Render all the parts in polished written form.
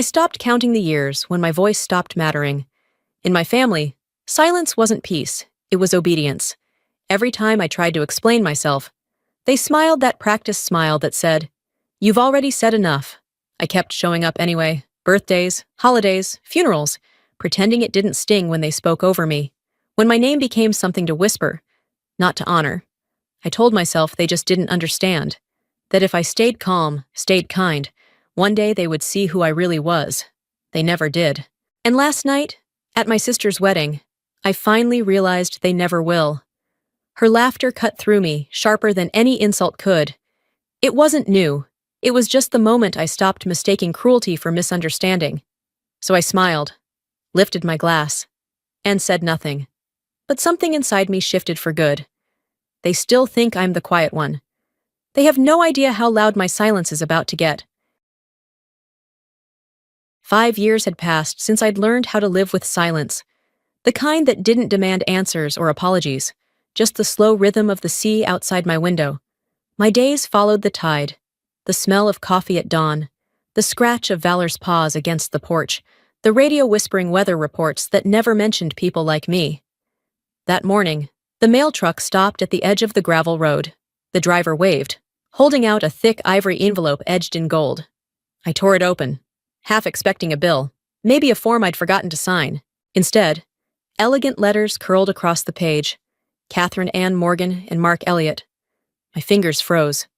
I stopped counting the years when my voice stopped mattering. In my family, silence wasn't peace, it was obedience. Every time I tried to explain myself, they smiled that practiced smile that said, "You've already said enough." I kept showing up anyway, birthdays, holidays, funerals, pretending it didn't sting when they spoke over me. When my name became something to whisper, not to honor, I told myself they just didn't understand. That if I stayed calm, stayed kind, one day they would see who I really was. They never did. And last night, at my sister's wedding, I finally realized they never will. Her laughter cut through me, sharper than any insult could. It wasn't new. It was just the moment I stopped mistaking cruelty for misunderstanding. So I smiled, lifted my glass, and said nothing. But something inside me shifted for good. They still think I'm the quiet one. They have no idea how loud my silence is about to get. 5 years had passed since I'd learned how to live with silence. The kind that didn't demand answers or apologies, just the slow rhythm of the sea outside my window. My days followed the tide, the smell of coffee at dawn, the scratch of Valor's paws against the porch, the radio whispering weather reports that never mentioned people like me. That morning, the mail truck stopped at the edge of the gravel road. The driver waved, holding out a thick ivory envelope edged in gold. I tore it open, half expecting a bill, maybe a form I'd forgotten to sign. Instead, elegant letters curled across the page. Catherine Ann Morgan and Mark Elliott. My fingers froze.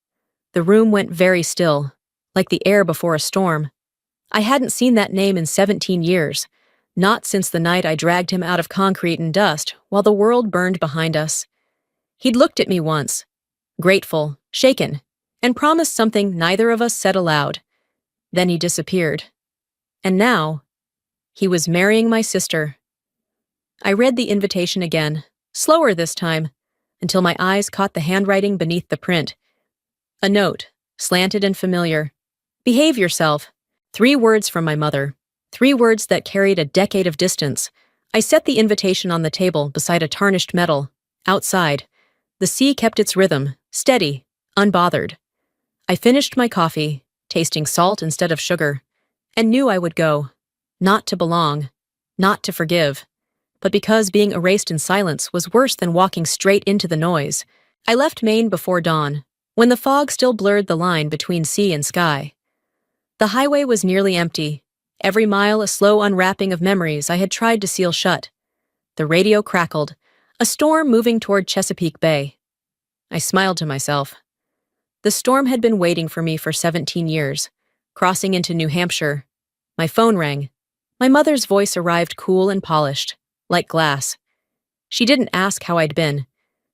The room went very still, like the air before a storm. I hadn't seen that name in 17 years, not since the night I dragged him out of concrete and dust while the world burned behind us. He'd looked at me once, grateful, shaken, and promised something neither of us said aloud. Then he disappeared. And now, he was marrying my sister. I read the invitation again, slower this time, until my eyes caught the handwriting beneath the print. A note, slanted and familiar. "Behave yourself." 3 words from my mother. 3 words that carried a decade of distance. I set the invitation on the table beside a tarnished metal. Outside, the sea kept its rhythm, steady, unbothered. I finished my coffee, tasting salt instead of sugar, and knew I would go. Not to belong, not to forgive, but because being erased in silence was worse than walking straight into the noise. I left Maine before dawn, when the fog still blurred the line between sea and sky. The highway was nearly empty, every mile a slow unwrapping of memories I had tried to seal shut. The radio crackled, a storm moving toward Chesapeake Bay. I smiled to myself. The storm had been waiting for me for 17 years, crossing into New Hampshire. My phone rang. My mother's voice arrived cool and polished, like glass. She didn't ask how I'd been.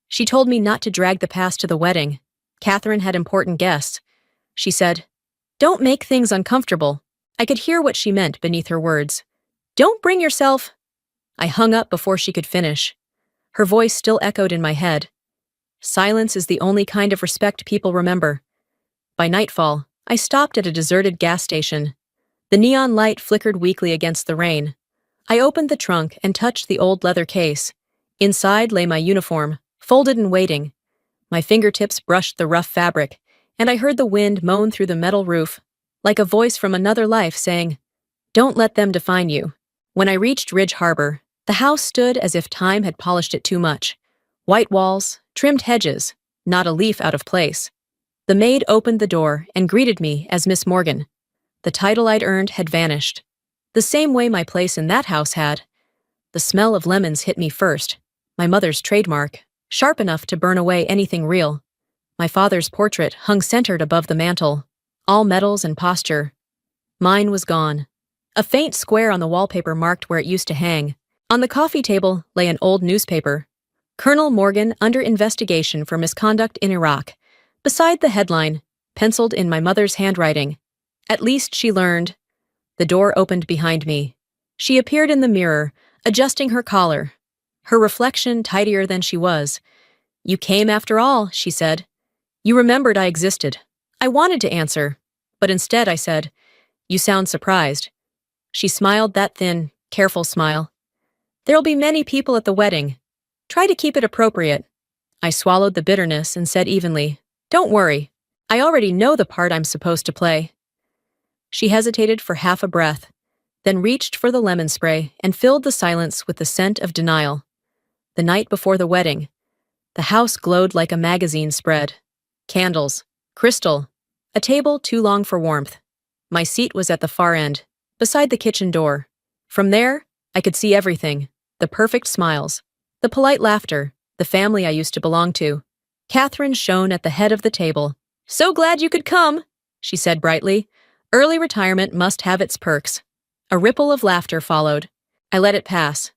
She told me not to drag the past to the wedding. Catherine had important guests. She said, "Don't make things uncomfortable." I could hear what she meant beneath her words. "Don't bring yourself—" I hung up before she could finish. Her voice still echoed in my head. Silence is the only kind of respect people remember. By nightfall, I stopped at a deserted gas station. The neon light flickered weakly against the rain. I opened the trunk and touched the old leather case. Inside lay my uniform, folded and waiting. My fingertips brushed the rough fabric, and I heard the wind moan through the metal roof, like a voice from another life saying, "Don't let them define you." When I reached Ridge Harbor, the house stood as if time had polished it too much. White walls, trimmed hedges, not a leaf out of place. The maid opened the door and greeted me as Miss Morgan. The title I'd earned had vanished, the same way my place in that house had. The smell of lemons hit me first, my mother's trademark, sharp enough to burn away anything real. My father's portrait hung centered above the mantel, all medals and posture. Mine was gone. A faint square on the wallpaper marked where it used to hang. On the coffee table lay an old newspaper. Colonel Morgan under investigation for misconduct in Iraq. Beside the headline, penciled in my mother's handwriting, "At least she learned." The door opened behind me. She appeared in the mirror, adjusting her collar, her reflection tidier than she was. "You came after all," she said. "You remembered I existed." I wanted to answer, but instead I said, "You sound surprised." She smiled that thin, careful smile. "There'll be many people at the wedding. Try to keep it appropriate." I swallowed the bitterness and said evenly, "Don't worry. I already know the part I'm supposed to play." She hesitated for half a breath, then reached for the lemon spray and filled the silence with the scent of denial. The night before the wedding, the house glowed like a magazine spread. Candles, crystal, a table too long for warmth. My seat was at the far end, beside the kitchen door. From there, I could see everything: the perfect smiles, the polite laughter, the family I used to belong to. Catherine shone at the head of the table. "So glad you could come," she said brightly. "Early retirement must have its perks." A ripple of laughter followed. I let it pass.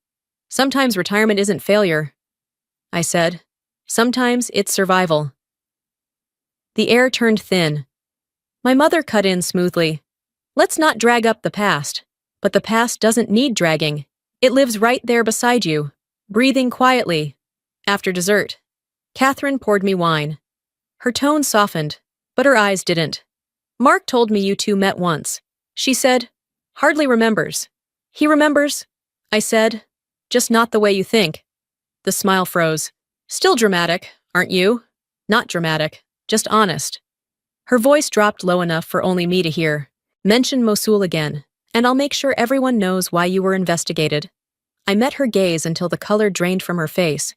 "Sometimes retirement isn't failure," I said. "Sometimes it's survival." The air turned thin. My mother cut in smoothly. "Let's not drag up the past." But the past doesn't need dragging. It lives right there beside you, breathing quietly. After dessert, Catherine poured me wine. Her tone softened, but her eyes didn't. "Mark told me you two met once," she said. "Hardly remembers." "He remembers," I said. "Just not the way you think." The smile froze. "Still dramatic, aren't you?" "Not dramatic, just honest." Her voice dropped low enough for only me to hear. "Mention Mosul again, and I'll make sure everyone knows why you were investigated." I met her gaze until the color drained from her face.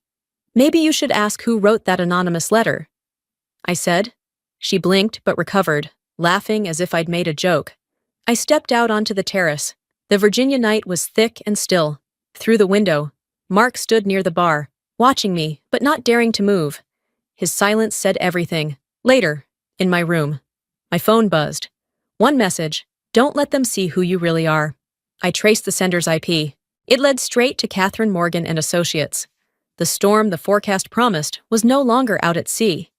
"Maybe you should ask who wrote that anonymous letter," I said. She blinked but recovered, laughing as if I'd made a joke. I stepped out onto the terrace. The Virginia night was thick and still. Through the window, Mark stood near the bar, watching me, but not daring to move. His silence said everything. Later, in my room, my phone buzzed. One message: "Don't let them see who you really are." I traced the sender's IP. It led straight to Catherine Morgan and Associates. The storm the forecast promised was no longer out at sea.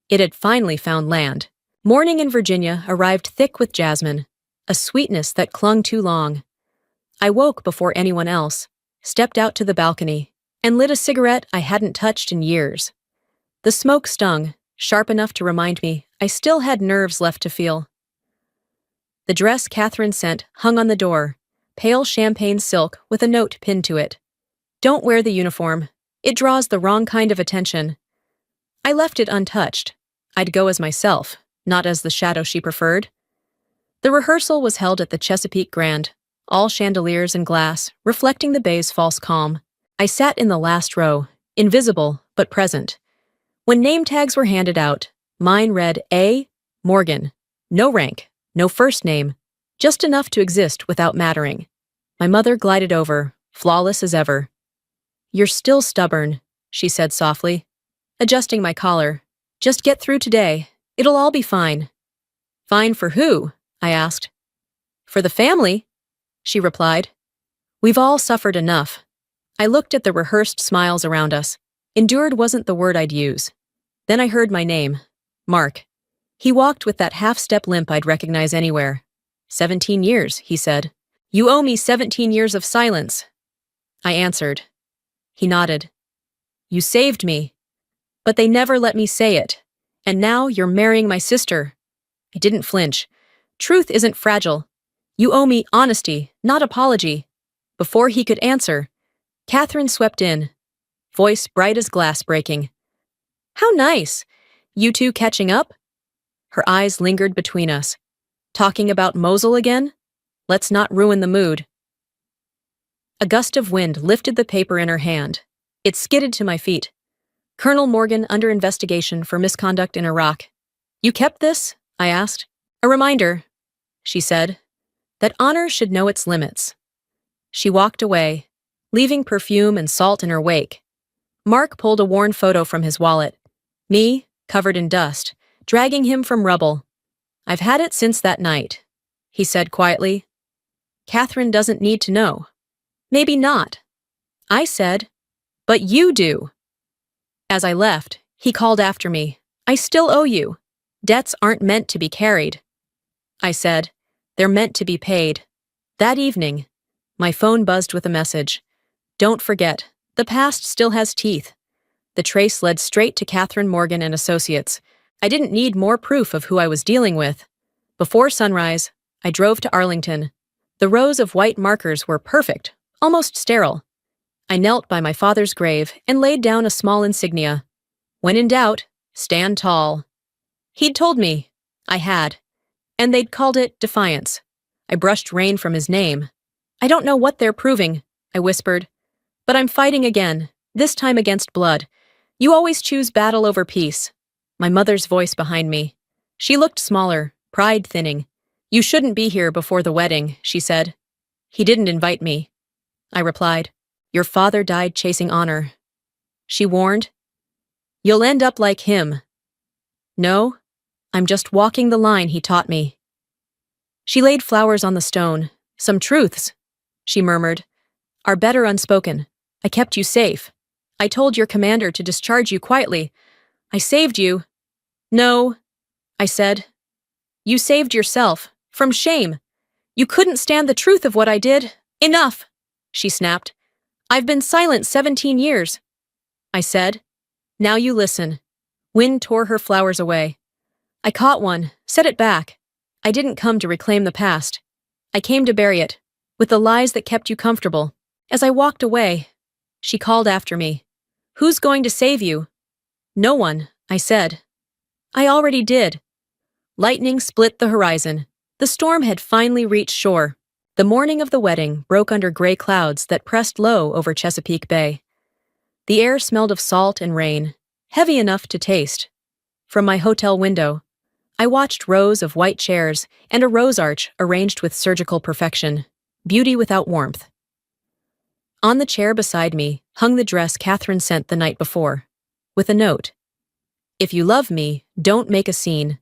It had finally found land. Morning in Virginia arrived thick with jasmine, a sweetness that clung too long. I woke before anyone else, stepped out to the balcony, and lit a cigarette I hadn't touched in years. The smoke stung, sharp enough to remind me I still had nerves left to feel. The dress Catherine sent hung on the door, pale champagne silk with a note pinned to it. "Don't wear the uniform. It draws the wrong kind of attention." I left it untouched. I'd go as myself, not as the shadow she preferred. The rehearsal was held at the Chesapeake Grand, all chandeliers and glass, reflecting the bay's false calm. I sat in the last row, invisible but present. When name tags were handed out, mine read A. Morgan. No rank, no first name, just enough to exist without mattering. My mother glided over, flawless as ever. "You're still stubborn," she said softly, adjusting my collar. "Just get through today. It'll all be fine." "Fine for who?" I asked. "For the family," she replied. "We've all suffered enough." I looked at the rehearsed smiles around us. Endured wasn't the word I'd use. Then I heard my name, Mark. He walked with that half-step limp I'd recognize anywhere. 17 years, he said. "You owe me 17 years of silence." I answered. He nodded. "You saved me. But they never let me say it. And now you're marrying my sister." I didn't flinch. "Truth isn't fragile. You owe me honesty, not apology." Before he could answer, Catherine swept in, voice bright as glass breaking. "How nice! You two catching up?" Her eyes lingered between us. "Talking about Mosul again? Let's not ruin the mood." A gust of wind lifted the paper in her hand. It skidded to my feet. "Colonel Morgan under investigation for misconduct in Iraq." "You kept this?" I asked. "A reminder," she said, "that honor should know its limits." She walked away, leaving perfume and salt in her wake. Mark pulled a worn photo from his wallet. Me, covered in dust, dragging him from rubble. "I've had it since that night," he said quietly. "Catherine doesn't need to know." "Maybe not." I said, "But you do." As I left, he called after me. "I still owe you. Debts aren't meant to be carried." I said, "They're meant to be paid." That evening, my phone buzzed with a message. "Don't forget, the past still has teeth." The trace led straight to Catherine Morgan and Associates. I didn't need more proof of who I was dealing with. Before sunrise, I drove to Arlington. The rows of white markers were perfect, almost sterile. I knelt by my father's grave and laid down a small insignia. When in doubt, stand tall. He'd told me. I had. And they'd called it defiance. I brushed rain from his name. I don't know what they're proving, I whispered. But I'm fighting again, this time against blood. You always choose battle over peace. My mother's voice behind me. She looked smaller, pride thinning. You shouldn't be here before the wedding, she said. He didn't invite me. I replied. Your father died chasing honor. She warned. You'll end up like him. No, I'm just walking the line he taught me. She laid flowers on the stone. Some truths, she murmured, are better unspoken. I kept you safe. I told your commander to discharge you quietly. I saved you. No, I said. You saved yourself. From shame. You couldn't stand the truth of what I did. Enough, she snapped. I've been silent 17 years. I said. Now you listen. Wind tore her flowers away. I caught one, set it back. I didn't come to reclaim the past. I came to bury it, with the lies that kept you comfortable. As I walked away, she called after me. Who's going to save you? No one, I said. I already did. Lightning split the horizon. The storm had finally reached shore. The morning of the wedding broke under gray clouds that pressed low over Chesapeake Bay. The air smelled of salt and rain, heavy enough to taste. From my hotel window, I watched rows of white chairs and a rose arch arranged with surgical perfection, beauty without warmth. On the chair beside me hung the dress Catherine sent the night before, with a note. If you love me, don't make a scene.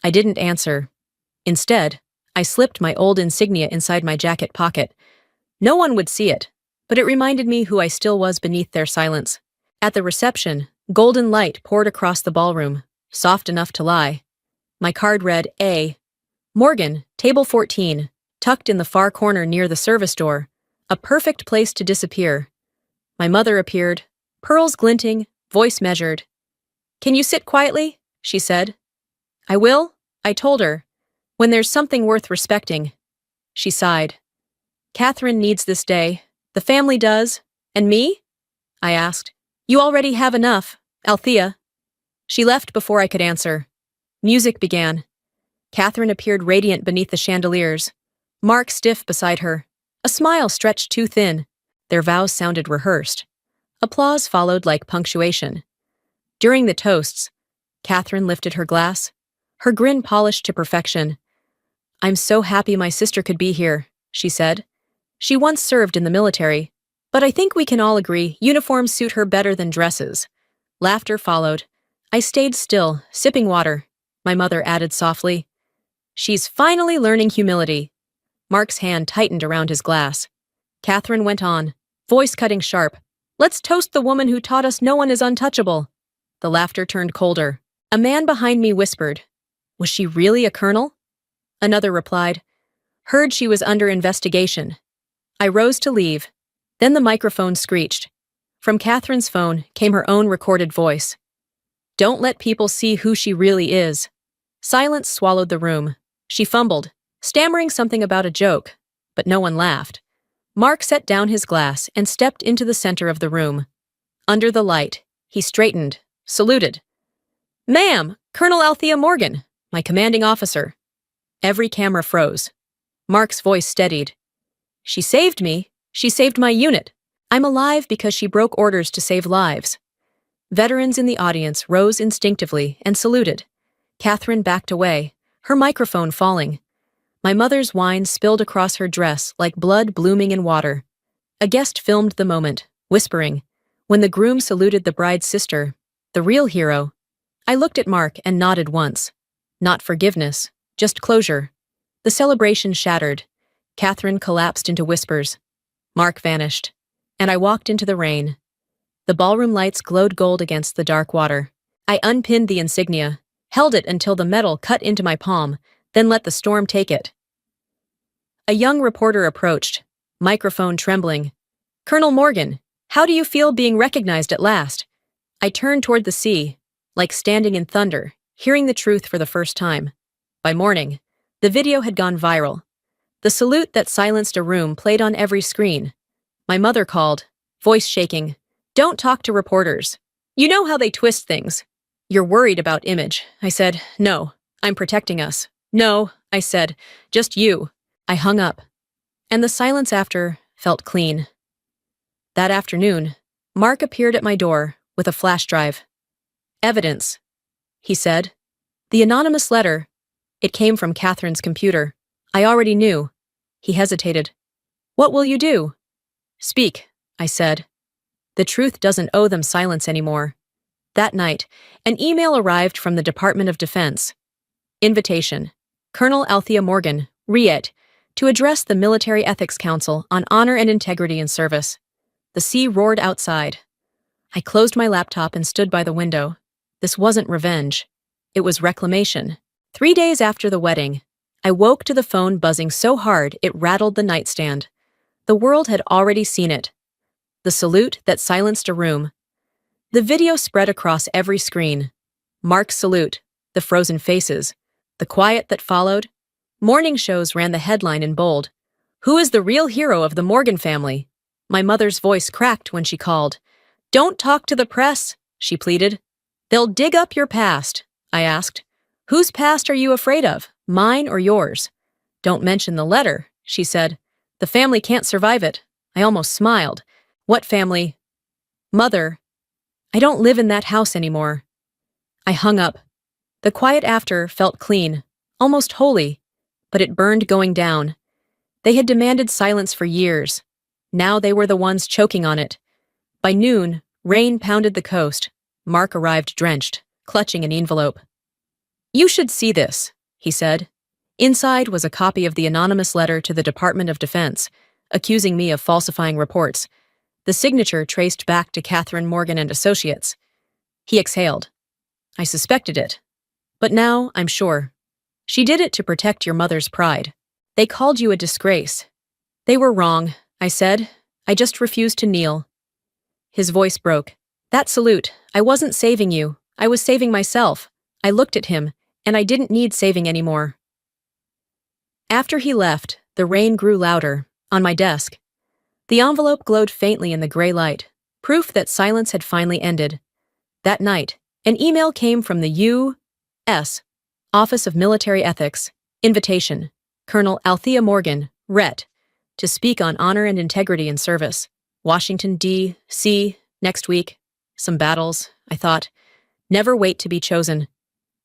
I didn't answer. Instead, I slipped my old insignia inside my jacket pocket. No one would see it, but it reminded me who I still was beneath their silence. At the reception, golden light poured across the ballroom, soft enough to lie. My card read A. Morgan, table 14, tucked in the far corner near the service door. A perfect place to disappear. My mother appeared, pearls glinting, voice measured. Can you sit quietly? She said. I will, I told her. When there's something worth respecting. She sighed. Catherine needs this day. The family does. And me? I asked. You already have enough, Althea. She left before I could answer. Music began. Catherine appeared radiant beneath the chandeliers. Mark stiff beside her. A smile stretched too thin. Their vows sounded rehearsed. Applause followed like punctuation. During the toasts, Catherine lifted her glass, her grin polished to perfection. I'm so happy my sister could be here, she said. She once served in the military, but I think we can all agree uniforms suit her better than dresses. Laughter followed. I stayed still, sipping water. My mother added softly. She's finally learning humility. Mark's hand tightened around his glass. Catherine went on, voice cutting sharp. Let's toast the woman who taught us no one is untouchable. The laughter turned colder. A man behind me whispered. Was she really a colonel? Another replied. Heard she was under investigation. I rose to leave. Then the microphone screeched. From Catherine's phone came her own recorded voice. Don't let people see who she really is. Silence swallowed the room. She fumbled, stammering something about a joke, but no one laughed. Mark set down his glass and stepped into the center of the room. Under the light, he straightened, saluted. Ma'am, Colonel Althea Morgan, my commanding officer. Every camera froze. Mark's voice steadied. She saved me. She saved my unit. I'm alive because she broke orders to save lives. Veterans in the audience rose instinctively and saluted. Catherine backed away, her microphone falling. My mother's wine spilled across her dress like blood blooming in water. A guest filmed the moment, whispering. When the groom saluted the bride's sister, the real hero, I looked at Mark and nodded once. Not forgiveness, just closure. The celebration shattered. Catherine collapsed into whispers. Mark vanished, and I walked into the rain. The ballroom lights glowed gold against the dark water. I unpinned the insignia, held it until the metal cut into my palm, then let the storm take it. A young reporter approached, microphone trembling. Colonel Morgan, how do you feel being recognized at last? I turned toward the sea, like standing in thunder, hearing the truth for the first time. By morning, the video had gone viral. The salute that silenced a room played on every screen. My mother called, voice shaking. Don't talk to reporters. You know how they twist things. You're worried about image. I said, no, I'm protecting us. No, I said, just you. I hung up, and the silence after felt clean. That afternoon, Mark appeared at my door with a flash drive. Evidence, he said. The anonymous letter. It came from Catherine's computer. I already knew. He hesitated. What will you do? Speak, I said. The truth doesn't owe them silence anymore. That night, an email arrived from the Department of Defense. Invitation. Colonel Althea Morgan, REIT, to address the Military Ethics Council on honor and integrity in service. The sea roared outside. I closed my laptop and stood by the window. This wasn't revenge. It was reclamation. 3 days after the wedding, I woke to the phone buzzing so hard it rattled the nightstand. The world had already seen it. The salute that silenced a room. The video spread across every screen. Mark's salute, the frozen faces, the quiet that followed. Morning shows ran the headline in bold. Who is the real hero of the Morgan family? My mother's voice cracked when she called. Don't talk to the press, she pleaded. They'll dig up your past, I asked. Whose past are you afraid of, mine or yours? Don't mention the letter, she said. The family can't survive it. I almost smiled. What family? Mother. I don't live in that house anymore. I hung up. The quiet after felt clean, almost holy, but it burned going down. They had demanded silence for years. Now they were the ones choking on it. By noon, rain pounded the coast. Mark arrived drenched, clutching an envelope. You should see this, he said. Inside was a copy of the anonymous letter to the Department of Defense, accusing me of falsifying reports. The signature traced back to Catherine Morgan and Associates. He exhaled. I suspected it. But now I'm sure. She did it to protect your mother's pride. They called you a disgrace. They were wrong, I said. I just refused to kneel. His voice broke. That salute, I wasn't saving you. I was saving myself. I looked at him, and I didn't need saving anymore. After he left, the rain grew louder, on my desk. The envelope glowed faintly in the gray light, proof that silence had finally ended. That night, an email came from the U.S. Office of Military Ethics. Invitation. Colonel Althea Morgan, RET, to speak on honor and integrity in service. Washington, D.C., next week. Some battles, I thought. Never wait to be chosen.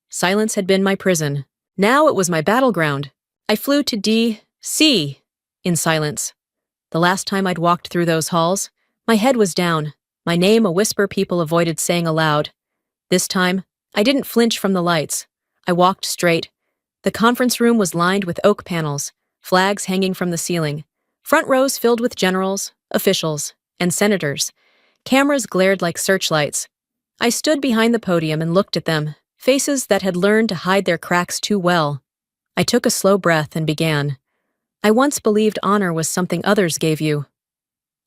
Silence had been my prison. Now it was my battleground. I flew to D.C. in silence. The last time I'd walked through those halls, my head was down, my name a whisper people avoided saying aloud. This time, I didn't flinch from the lights. I walked straight. The conference room was lined with oak panels, flags hanging from the ceiling, front rows filled with generals, officials, and senators. Cameras glared like searchlights. I stood behind the podium and looked at them, faces that had learned to hide their cracks too well. I took a slow breath and began. I once believed honor was something others gave you.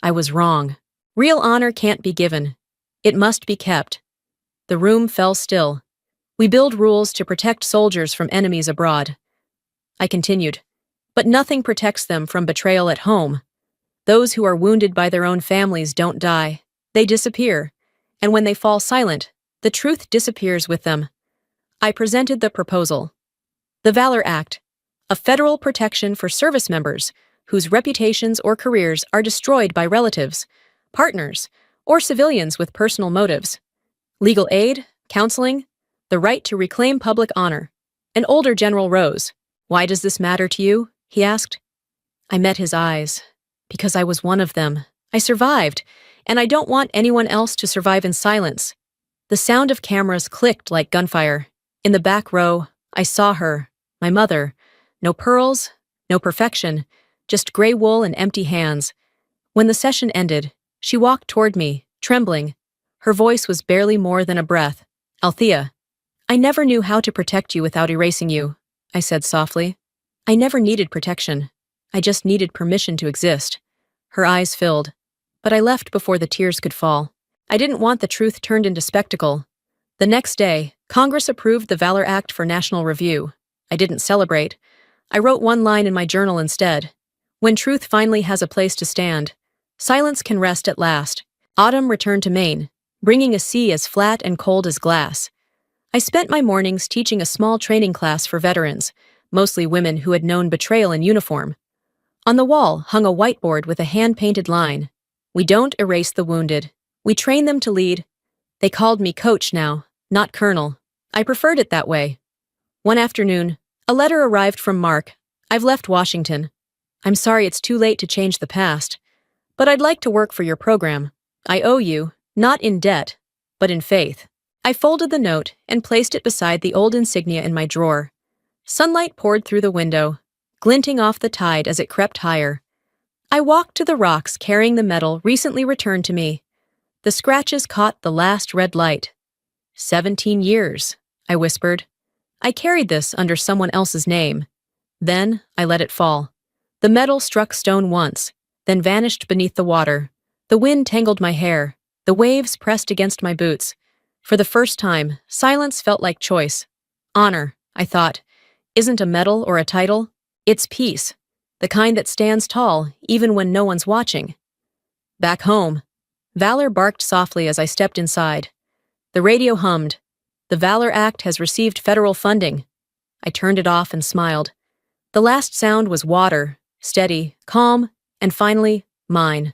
I was wrong. Real honor can't be given. It must be kept. The room fell still. We build rules to protect soldiers from enemies abroad. I continued. But nothing protects them from betrayal at home. Those who are wounded by their own families don't die. They disappear. And when they fall silent, the truth disappears with them. I presented the proposal. The Valor Act, a federal protection for service members whose reputations or careers are destroyed by relatives, partners, or civilians with personal motives. Legal aid, counseling, the right to reclaim public honor. An older general rose. Why does this matter to you? He asked. I met his eyes. Because I was one of them. I survived, and I don't want anyone else to survive in silence. The sound of cameras clicked like gunfire. In the back row, I saw her, my mother. No pearls, no perfection, just gray wool and empty hands. When the session ended, she walked toward me, trembling. Her voice was barely more than a breath. Althea, I never knew how to protect you without erasing you, I said softly. I never needed protection. I just needed permission to exist. Her eyes filled, but I left before the tears could fall. I didn't want the truth turned into spectacle. The next day, Congress approved the Valor Act for national review. I didn't celebrate. I wrote one line in my journal instead. When truth finally has a place to stand, silence can rest at last. Autumn returned to Maine, bringing a sea as flat and cold as glass. I spent my mornings teaching a small training class for veterans, mostly women who had known betrayal in uniform. On the wall hung a whiteboard with a hand-painted line. "We don't erase the wounded. We train them to lead." They called me coach now, not colonel. I preferred it that way. One afternoon, a letter arrived from Mark. "I've left Washington. I'm sorry it's too late to change the past, but I'd like to work for your program. I owe you, not in debt, but in faith." I folded the note and placed it beside the old insignia in my drawer. Sunlight poured through the window, glinting off the tide as it crept higher. I walked to the rocks carrying the medal recently returned to me. The scratches caught the last red light. 17 years, I whispered. I carried this under someone else's name. Then I let it fall. The medal struck stone once, then vanished beneath the water. The wind tangled my hair. The waves pressed against my boots. For the first time, silence felt like choice. Honor, I thought, isn't a medal or a title. It's peace, the kind that stands tall even when no one's watching. Back home, Valor barked softly as I stepped inside. The radio hummed. "The Valor Act has received federal funding." I turned it off and smiled. The last sound was water, steady, calm, and finally, mine.